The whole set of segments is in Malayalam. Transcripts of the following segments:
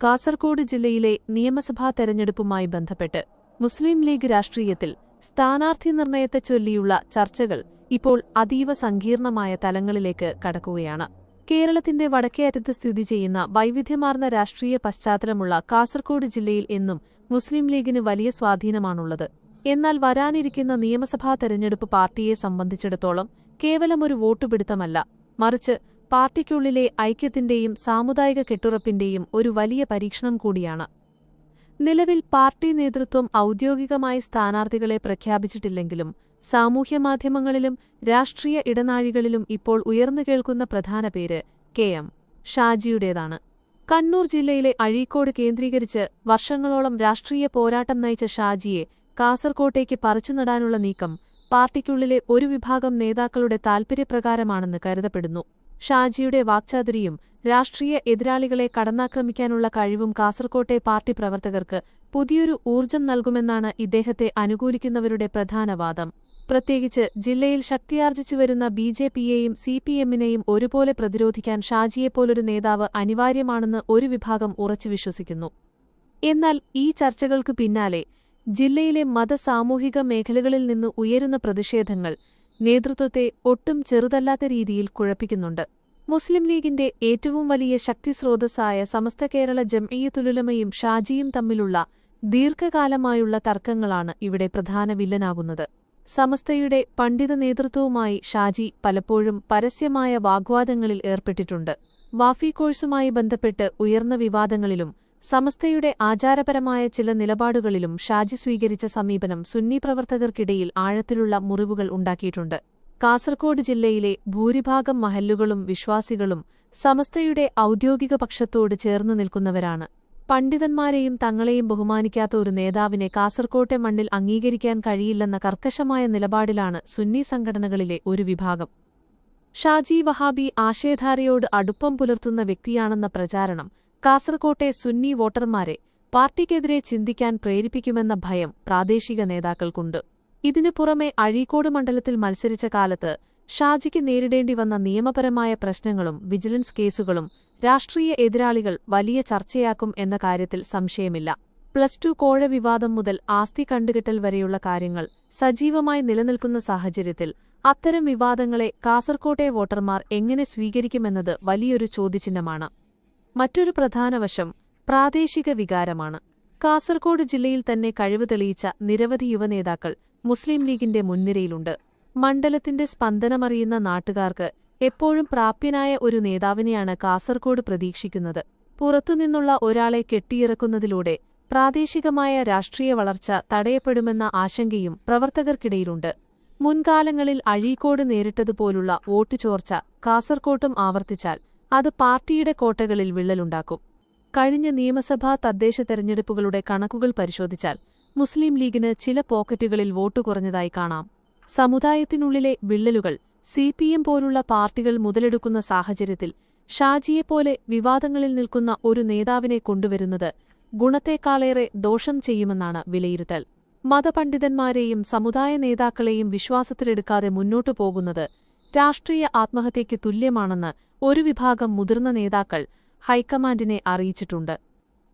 കാസർഗോഡ് ജില്ലയിലെ നിയമസഭാ തെരഞ്ഞെടുപ്പുമായി ബന്ധപ്പെട്ട് മുസ്ലിം ലീഗ് രാഷ്ട്രീയത്തിൽ സ്ഥാനാർത്ഥി നിർണയത്തെ ചൊല്ലിയുള്ള ചർച്ചകൾ ഇപ്പോൾ അതീവ സങ്കീർണമായ തലങ്ങളിലേക്ക് കടക്കുകയാണ്. കേരളത്തിന്റെ വടക്കേയറ്റത്ത് സ്ഥിതി ചെയ്യുന്ന വൈവിധ്യമാർന്ന രാഷ്ട്രീയ പശ്ചാത്തലമുള്ള കാസർഗോഡ് ജില്ലയിൽ എന്നും മുസ്ലിം ലീഗിന് വലിയ സ്വാധീനമാണുള്ളത്. എന്നാൽ വരാനിരിക്കുന്ന നിയമസഭാ തെരഞ്ഞെടുപ്പ് പാർട്ടിയെ സംബന്ധിച്ചിടത്തോളം കേവലമൊരു വോട്ടുപിടുത്തമല്ല, മറിച്ച് പാർട്ടിക്കുള്ളിലെ ഐക്യത്തിന്റെയും സാമുദായിക കെട്ടുറപ്പിന്റെയും ഒരു വലിയ പരീക്ഷണം കൂടിയാണ്. നിലവിൽ പാർട്ടി നേതൃത്വം ഔദ്യോഗികമായി സ്ഥാനാർത്ഥികളെ പ്രഖ്യാപിച്ചിട്ടില്ലെങ്കിലും സാമൂഹ്യമാധ്യമങ്ങളിലും രാഷ്ട്രീയ ഇടനാഴികളിലും ഇപ്പോൾ ഉയർന്നുകേൾക്കുന്ന പ്രധാന പേര് കെ.എം. ഷാജിയുടേതാണ്. കണ്ണൂർ ജില്ലയിലെ അഴീക്കോട് കേന്ദ്രീകരിച്ച് വർഷങ്ങളോളം രാഷ്ട്രീയ പോരാട്ടം നയിച്ച ഷാജിയെ കാസർകോട്ടേക്ക് പറിച്ചുനടാനുള്ള നീക്കം പാർട്ടിക്കുള്ളിലെ ഒരു വിഭാഗം നേതാക്കളുടെ താൽപര്യപ്രകാരമാണെന്ന് കരുതപ്പെടുന്നു. ഷാജിയുടെ വാക്ചാതുരിയും രാഷ്ട്രീയ എതിരാളികളെ കടന്നാക്രമിക്കാനുള്ള കഴിവും കാസർകോട്ടെ പാർട്ടി പ്രവർത്തകർക്ക് പുതിയൊരു ഊർജ്ജം നൽകുമെന്നാണ് ഇദ്ദേഹത്തെ അനുകൂലിക്കുന്നവരുടെ പ്രധാന വാദം. പ്രത്യേകിച്ച് ജില്ലയിൽ ശക്തിയാർജിച്ചുവരുന്ന ബി.ജെ.പിയെയും സി.പി.എമ്മിനെയും ഒരുപോലെ പ്രതിരോധിക്കാൻ ഷാജിയെപ്പോലൊരു നേതാവ് അനിവാര്യമാണെന്ന് ഒരു വിഭാഗം ഉറച്ചു വിശ്വസിക്കുന്നു. എന്നാൽ ഈ ചർച്ചകൾക്കു പിന്നാലെ ജില്ലയിലെ മത-സാമൂഹിക മേഖലകളിൽ നിന്ന് ഉയരുന്ന പ്രതിഷേധങ്ങൾ നേതൃത്വത്തെ ഒട്ടും ചെറുതല്ലാത്ത രീതിയിൽ കുഴപ്പിക്കുന്നുണ്ട്. മുസ്ലിം ലീഗിന്റെ ഏറ്റവും വലിയ ശക്തിസ്രോതസ്സായ സമസ്ത കേരള ജംഇയ്യത്തുലുലമയും ഷാജിയും തമ്മിലുള്ള ദീർഘകാലമായുള്ള തർക്കങ്ങളാണ് ഇവിടെ പ്രധാന വില്ലനാകുന്നത്. സമസ്തയുടെ പണ്ഡിത നേതൃത്വവുമായി ഷാജി പലപ്പോഴും പരസ്യമായ വാഗ്വാദങ്ങളിൽ ഏർപ്പെട്ടിട്ടുണ്ട്. വാഫി കോഴ്സുമായി ബന്ധപ്പെട്ട് ഉയർന്ന വിവാദങ്ങളിലും സമസ്തയുടെ ആചാരപരമായ ചില നിലപാടുകളിലും ഷാജി സ്വീകരിച്ച സമീപനം സുന്നി പ്രവർത്തകർക്കിടയിൽ ആഴത്തിലുള്ള മുറിവുകൾ ഉണ്ടാക്കിയിട്ടുണ്ട്. കാസർഗോഡ് ജില്ലയിലെ ഭൂരിഭാഗം മഹല്ലുകളും വിശ്വാസികളും സമസ്തയുടെ ഔദ്യോഗിക പക്ഷത്തോട് ചേർന്നു നിൽക്കുന്നവരാണ്. പണ്ഡിതന്മാരെയും തങ്ങളെയും ബഹുമാനിക്കാത്ത ഒരു നേതാവിനെ കാസർകോട്ടെ മണ്ണിൽ അംഗീകരിക്കാൻ കഴിയില്ലെന്ന കർക്കശമായ നിലപാടിലാണ് സുന്നി സംഘടനകളിലെ ഒരു വിഭാഗം. ഷാജി വഹാബി ആശയധാരയോട് അടുപ്പം പുലർത്തുന്ന വ്യക്തിയാണെന്ന പ്രചാരണം കാസർകോട്ടെ സുന്നി വോട്ടർമാരെ പാർട്ടിക്കെതിരെ ചിന്തിക്കാൻ പ്രേരിപ്പിക്കുമെന്ന ഭയം പ്രാദേശിക നേതാക്കൾക്കുണ്ട്. ഇതിനു പുറമെ അഴീക്കോട് മണ്ഡലത്തിൽ മത്സരിച്ച കാലത്ത് ഷാജിക്ക് നേരിടേണ്ടി വന്ന നിയമപരമായ പ്രശ്നങ്ങളും വിജിലൻസ് കേസുകളും രാഷ്ട്രീയ എതിരാളികൾ വലിയ ചർച്ചയാക്കും എന്ന കാര്യത്തിൽ സംശയമില്ല. +2 കോഴ വിവാദം മുതൽ ആസ്തി കണ്ടുകെട്ടൽ വരെയുള്ള കാര്യങ്ങൾ സജീവമായി നിലനിൽക്കുന്ന സാഹചര്യത്തിൽ അത്തരം വിവാദങ്ങളെ കാസർകോട്ടെ വോട്ടർമാർ എങ്ങനെ സ്വീകരിക്കുമെന്നത് വലിയൊരു ചോദ്യചിഹ്നമാണ്. മറ്റൊരു പ്രധാന വശം പ്രാദേശിക വികാരമാണ്. കാസർഗോഡ് ജില്ലയിൽ തന്നെ കഴിവ് തെളിയിച്ച നിരവധി യുവനേതാക്കൾ മുസ്ലിം ലീഗിന്റെ മുൻനിരയിലുണ്ട്. മണ്ഡലത്തിന്റെ സ്പന്ദനമറിയുന്ന നാട്ടുകാർക്ക് എപ്പോഴും പ്രാപ്യനായ ഒരു നേതാവിനെയാണ് കാസർഗോഡ് പ്രതീക്ഷിക്കുന്നത്. പുറത്തുനിന്നുള്ള ഒരാളെ കെട്ടിയിറക്കുന്നതിലൂടെ പ്രാദേശികമായ രാഷ്ട്രീയ വളർച്ച തടയപ്പെടുമെന്ന ആശങ്കയും പ്രവർത്തകർക്കിടയിലുണ്ട്. മുൻകാലങ്ങളിൽ അഴീക്കോട് നേരിട്ടതുപോലുള്ള വോട്ട് ചോർച്ച കാസർകോട്ടും ആവർത്തിച്ചാൽ അത് പാർട്ടിയുടെ കോട്ടകളിൽ വിള്ളലുണ്ടാക്കും. കഴിഞ്ഞ നിയമസഭാ തദ്ദേശ തെരഞ്ഞെടുപ്പുകളുടെ കണക്കുകൾ പരിശോധിച്ചാൽ മുസ്ലിം ലീഗിന് ചില പോക്കറ്റുകളിൽ വോട്ട് കുറഞ്ഞതായി കാണാം. സമുദായത്തിനുള്ളിലെ വിള്ളലുകൾ സി.പി.എം പോലുള്ള പാർട്ടികൾ മുതലെടുക്കുന്ന സാഹചര്യത്തിൽ ഷാജിയെപ്പോലെ വിവാദങ്ങളിൽ നിൽക്കുന്ന ഒരു നേതാവിനെ കൊണ്ടുവരുന്നത് ഗുണത്തേക്കാളേറെ ദോഷം ചെയ്യുമെന്നാണ് വിലയിരുത്തൽ. മതപണ്ഡിതന്മാരെയും സമുദായ നേതാക്കളെയും വിശ്വാസത്തിലെടുക്കാതെ മുന്നോട്ടു പോകുന്നത് രാഷ്ട്രീയ ആത്മഹത്യയ്ക്ക് തുല്യമാണെന്ന് ഒരു വിഭാഗം മുതിർന്ന നേതാക്കൾ ഹൈക്കമാൻഡിനെ അറിയിച്ചിട്ടുണ്ട്.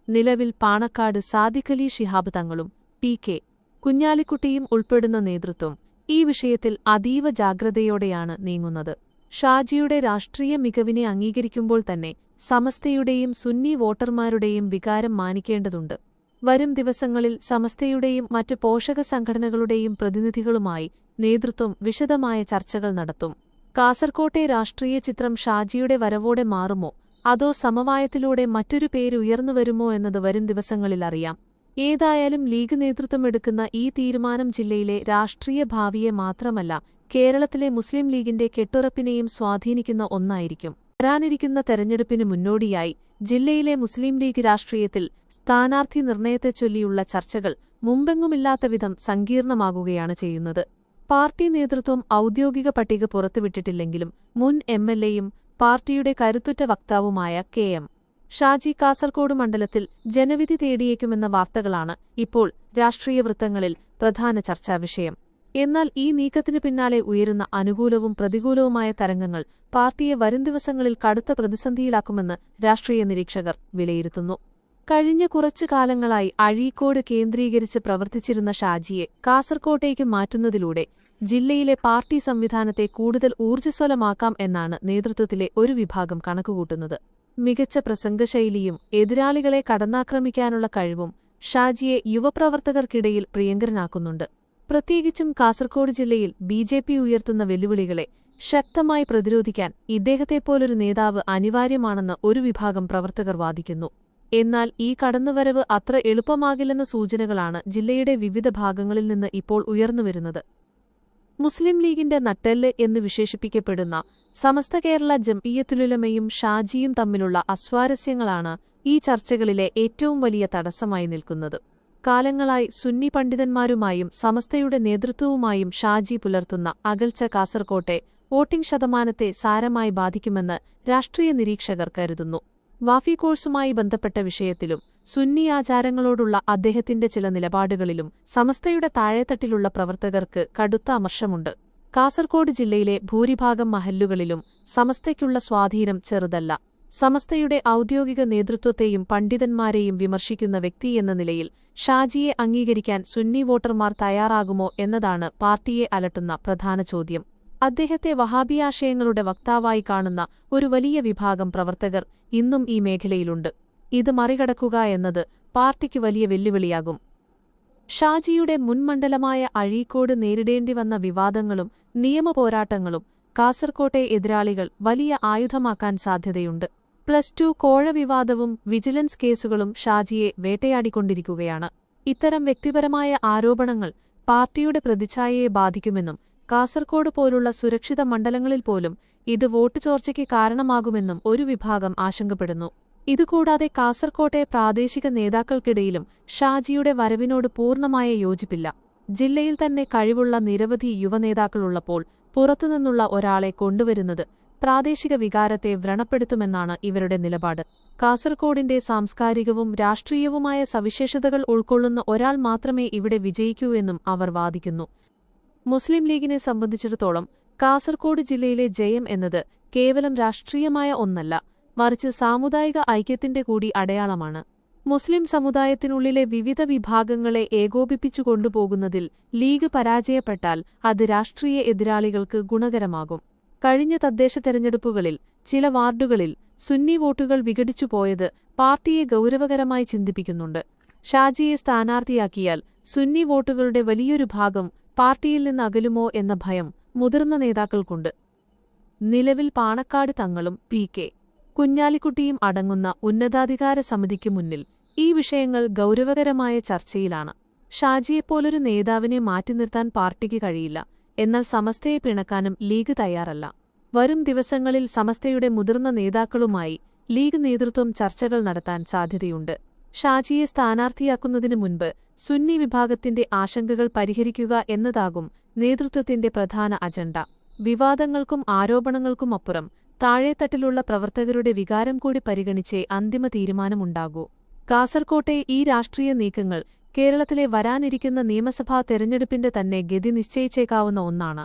നിലവിൽ പാണക്കാട് സാദിഖലി ശിഹാബ് തങ്ങളും പി.കെ. കുഞ്ഞാലിക്കുട്ടിയും ഉൾപ്പെടുന്ന നേതൃത്വം ഈ വിഷയത്തിൽ അതീവ ജാഗ്രതയോടെയാണ് നീങ്ങുന്നത്. ഷാജിയുടെ രാഷ്ട്രീയ മികവിനെ അംഗീകരിക്കുമ്പോൾ തന്നെ സമസ്തയുടെയും സുന്നി വോട്ടർമാരുടെയും വികാരം മാനിക്കേണ്ടതുണ്ട്. വരും ദിവസങ്ങളിൽ സമസ്തയുടെയും മറ്റ് പോഷക സംഘടനകളുടെയും പ്രതിനിധികളുമായി നേതൃത്വം വിശദമായ ചർച്ചകൾ നടത്തും. കാസർകോട്ടെ രാഷ്ട്രീയ ചിത്രം ഷാജിയുടെ വരവോടെ മാറുമോ അതോ സമവായത്തിലൂടെ മറ്റൊരു പേര് ഉയർന്നുവരുമോ എന്നത് വരും ദിവസങ്ങളിൽ അറിയാം. ഏതായാലും ലീഗ് നേതൃത്വമെടുക്കുന്ന ഈ തീരുമാനം ജില്ലയിലെ രാഷ്ട്രീയ ഭാവിയെ മാത്രമല്ല കേരളത്തിലെ മുസ്ലിം ലീഗിന്റെ കെട്ടുറപ്പിനെയും സ്വാധീനിക്കുന്ന ഒന്നായിരിക്കും. വരാനിരിക്കുന്ന തെരഞ്ഞെടുപ്പിന് മുന്നോടിയായി ജില്ലയിലെ മുസ്ലിം ലീഗ് രാഷ്ട്രീയത്തിൽ സ്ഥാനാർത്ഥി നിർണയത്തെച്ചൊല്ലിയുള്ള ചർച്ചകൾ മുമ്പെങ്ങുമില്ലാത്ത വിധം സങ്കീർണമാകുകയാണ് ചെയ്യുന്നത്. പാർട്ടി നേതൃത്വം ഔദ്യോഗിക പട്ടിക പുറത്തുവിട്ടിട്ടില്ലെങ്കിലും മുൻ എം.എൽ.എയും പാർട്ടിയുടെ കരുത്തുറ്റ വക്താവുമായ കെ.എം. ഷാജി കാസർഗോഡ് മണ്ഡലത്തിൽ ജനവിധി തേടിയേക്കുമെന്ന വാർത്തകളാണ് ഇപ്പോൾ രാഷ്ട്രീയ വൃത്തങ്ങളിൽ പ്രധാന ചർച്ചാവിഷയം. എന്നാൽ ഈ നീക്കത്തിനു പിന്നാലെ ഉയരുന്ന അനുകൂലവും പ്രതികൂലവുമായ തരംഗങ്ങൾ പാർട്ടിയെ വരും ദിവസങ്ങളിൽ കടുത്ത പ്രതിസന്ധിയിലാക്കുമെന്ന് രാഷ്ട്രീയ നിരീക്ഷകർ വിലയിരുത്തുന്നു. കഴിഞ്ഞ കുറച്ചു കാലങ്ങളായി അഴീക്കോട് കേന്ദ്രീകരിച്ച് പ്രവർത്തിച്ചിരുന്ന ഷാജിയെ കാസർകോട്ടേക്ക് മാറ്റുന്നതിലൂടെ ജില്ലയിലെ പാർട്ടി സംവിധാനത്തെ കൂടുതൽ ഊർജ്ജസ്വലമാക്കാം എന്നാണ് നേതൃത്വത്തിലെ ഒരു വിഭാഗം കണക്കുകൂട്ടുന്നത്. മികച്ച പ്രസംഗശൈലിയും എതിരാളികളെ കടന്നാക്രമിക്കാനുള്ള കഴിവും ഷാജിയെ യുവപ്രവർത്തകർക്കിടയിൽ പ്രിയങ്കരനാക്കുന്നുണ്ട്. പ്രത്യേകിച്ചും കാസർകോട് ജില്ലയിൽ ബിജെപി ഉയർത്തുന്ന വെല്ലുവിളികളെ ശക്തമായി പ്രതിരോധിക്കാൻ ഇദ്ദേഹത്തെപ്പോലൊരു നേതാവ് അനിവാര്യമാണെന്ന് ഒരു വിഭാഗം പ്രവർത്തകർ വാദിക്കുന്നു. എന്നാൽ ഈ കടന്നുവരവ് അത്ര എളുപ്പമാകില്ലെന്ന സൂചനകളാണ് ജില്ലയുടെ വിവിധ ഭാഗങ്ങളിൽ നിന്ന് ഇപ്പോൾ ഉയർന്നുവരുന്നത്. മുസ്ലിം ലീഗിന്റെ നട്ടെല്ല് എന്ന് വിശേഷിപ്പിക്കപ്പെടുന്ന സമസ്ത കേരള ജംഇയ്യത്തുലുലമയും ഷാജിയും തമ്മിലുള്ള അസ്വാരസ്യങ്ങളാണ് ഈ ചർച്ചകളിലെ ഏറ്റവും വലിയ തടസ്സമായി നിൽക്കുന്നത്. കാലങ്ങളായി സുന്നി പണ്ഡിതന്മാരുമായും സമസ്തയുടെ നേതൃത്വവുമായും ഷാജി പുലർത്തുന്ന അകൽച്ച കാസർകോട്ടെ വോട്ടിംഗ് ശതമാനത്തെ സാരമായി ബാധിക്കുമെന്ന് രാഷ്ട്രീയ നിരീക്ഷകർ കരുതുന്നു. വാഫി കോഴ്സുമായി ബന്ധപ്പെട്ട വിഷയത്തിലും സുന്നി ആചാരങ്ങളോടുള്ള അദ്ദേഹത്തിന്റെ ചില നിലപാടുകളിലും സമസ്തയുടെ താഴെത്തട്ടിലുള്ള പ്രവർത്തകർക്ക് കടുത്ത അമർഷമുണ്ട്. കാസർകോട് ജില്ലയിലെ ഭൂരിഭാഗം മഹല്ലുകളിലും സമസ്തയ്ക്കുള്ള സ്വാധീനം ചെറുതല്ല. സമസ്തയുടെ ഔദ്യോഗിക നേതൃത്വത്തെയും പണ്ഡിതന്മാരെയും വിമർശിക്കുന്ന വ്യക്തിയെന്ന നിലയിൽ ഷാജിയെ അംഗീകരിക്കാൻ സുന്നി വോട്ടർമാർ തയ്യാറാകുമോ എന്നതാണ് പാർട്ടിയെ അലട്ടുന്ന പ്രധാന ചോദ്യം. അദ്ദേഹത്തെ വഹാബിയാശയങ്ങളുടെ വക്താവായി കാണുന്ന ഒരു വലിയ വിഭാഗം പ്രവർത്തകർ ഇന്നും ഈ മേഖലയിലുണ്ട്. ഇത് മറികടക്കുക എന്നത് പാർട്ടിക്ക് വലിയ വെല്ലുവിളിയാകും. ഷാജിയുടെ മുൻമണ്ഡലമായ അഴീക്കോട് നേരിടേണ്ടിവന്ന വിവാദങ്ങളും നിയമപോരാട്ടങ്ങളും കാസർകോട്ടെ എതിരാളികൾ വലിയ ആയുധമാക്കാൻ സാധ്യതയുണ്ട്. +2 കോഴ വിവാദവും വിജിലൻസ് കേസുകളും ഷാജിയെ വേട്ടയാടിക്കൊണ്ടിരിക്കുകയാണ്. ഇത്തരം വ്യക്തിപരമായ ആരോപണങ്ങൾ പാർട്ടിയുടെ പ്രതിച്ഛായയെ ബാധിക്കുമെന്നും കാസർകോട് പോലുള്ള സുരക്ഷിത മണ്ഡലങ്ങളിൽ പോലും ഇത് വോട്ട് ചോർച്ചയ്ക്ക് കാരണമാകുമെന്നും ഒരു വിഭാഗം ആശങ്കപ്പെടുന്നു. ഇതുകൂടാതെ കാസർകോട്ടെ പ്രാദേശിക നേതാക്കൾക്കിടയിലും ഷാജിയുടെ വരവിനോട് പൂർണ്ണമായ യോജിപ്പില്ല. ജില്ലയിൽ തന്നെ കഴിവുള്ള നിരവധി യുവനേതാക്കളുള്ളപ്പോൾ പുറത്തുനിന്നുള്ള ഒരാളെ കൊണ്ടുവരുന്നത് പ്രാദേശിക വികാരത്തെ വ്രണപ്പെടുത്തുമെന്നാണ് ഇവരുടെ നിലപാട്. കാസർകോടിന്റെ സാംസ്കാരികവും രാഷ്ട്രീയവുമായ സവിശേഷതകൾ ഉൾക്കൊള്ളുന്ന ഒരാൾ മാത്രമേ ഇവിടെ വിജയിക്കൂ എന്നും അവർ വാദിക്കുന്നു. മുസ്ലിം ലീഗിനെ സംബന്ധിച്ചിടത്തോളം കാസർകോട് ജില്ലയിലെ ജയം എന്നത് കേവലം രാഷ്ട്രീയമായ ഒന്നല്ല, മറിച്ച് സാമുദായിക ഐക്യത്തിന്റെ കൂടി അടയാളമാണ്. മുസ്ലിം സമുദായത്തിനുള്ളിലെ വിവിധ വിഭാഗങ്ങളെ ഏകോപിപ്പിച്ചു കൊണ്ടുപോകുന്നതിൽ ലീഗ് പരാജയപ്പെട്ടാൽ അത് രാഷ്ട്രീയ എതിരാളികൾക്ക് ഗുണകരമാകും. കഴിഞ്ഞ തദ്ദേശ തെരഞ്ഞെടുപ്പുകളിൽ ചില വാർഡുകളിൽ സുന്നി വോട്ടുകൾ വിഘടിച്ചുപോയത് പാർട്ടിയെ ഗൗരവകരമായി ചിന്തിപ്പിക്കുന്നുണ്ട്. ഷാജിയെ സ്ഥാനാർത്ഥിയാക്കിയാൽ സുന്നി വോട്ടുകളുടെ വലിയൊരു ഭാഗം പാർട്ടിയിൽ നിന്ന് അകലുമോ എന്ന ഭയം മുതിർന്ന നേതാക്കൾക്കുണ്ട്. നിലവിൽ പാണക്കാട് തങ്ങളും പി.കെ. കുഞ്ഞാലിക്കുട്ടിയും അടങ്ങുന്ന ഉന്നതാധികാര സമിതിക്ക് മുന്നിൽ ഈ വിഷയങ്ങൾ ഗൗരവകരമായ ചർച്ചയിലാണ്. ഷാജിയെപ്പോലൊരു നേതാവിനെ മാറ്റി നിർത്താൻ പാർട്ടിക്ക് കഴിയില്ല. എന്നാൽ സമസ്തയെ പിണക്കാനും ലീഗ് തയ്യാറല്ല. വരും ദിവസങ്ങളിൽ സമസ്തയുടെ മുതിർന്ന നേതാക്കളുമായി ലീഗ് നേതൃത്വം ചർച്ചകൾ നടത്താൻ സാധ്യതയുണ്ട്. ഷാജിയെ സ്ഥാനാർത്ഥിയാക്കുന്നതിനു മുൻപ് സുന്നി വിഭാഗത്തിന്റെ ആശങ്കകൾ പരിഹരിക്കുക എന്നതാകും നേതൃത്വത്തിന്റെ പ്രധാന അജണ്ട. വിവാദങ്ങൾക്കും ആരോപണങ്ങൾക്കുമപ്പുറം താഴെത്തട്ടിലുള്ള പ്രവർത്തകരുടെ വികാരം കൂടി പരിഗണിച്ചേ അന്തിമ തീരുമാനമുണ്ടാകൂ. കാസർകോട്ടെ ഈ രാഷ്ട്രീയ നീക്കങ്ങൾ കേരളത്തിലെ വരാനിരിക്കുന്ന നിയമസഭാ തെരഞ്ഞെടുപ്പിന്റെ തന്നെ ഗതി നിശ്ചയിച്ചേക്കാവുന്ന ഒന്നാണ്.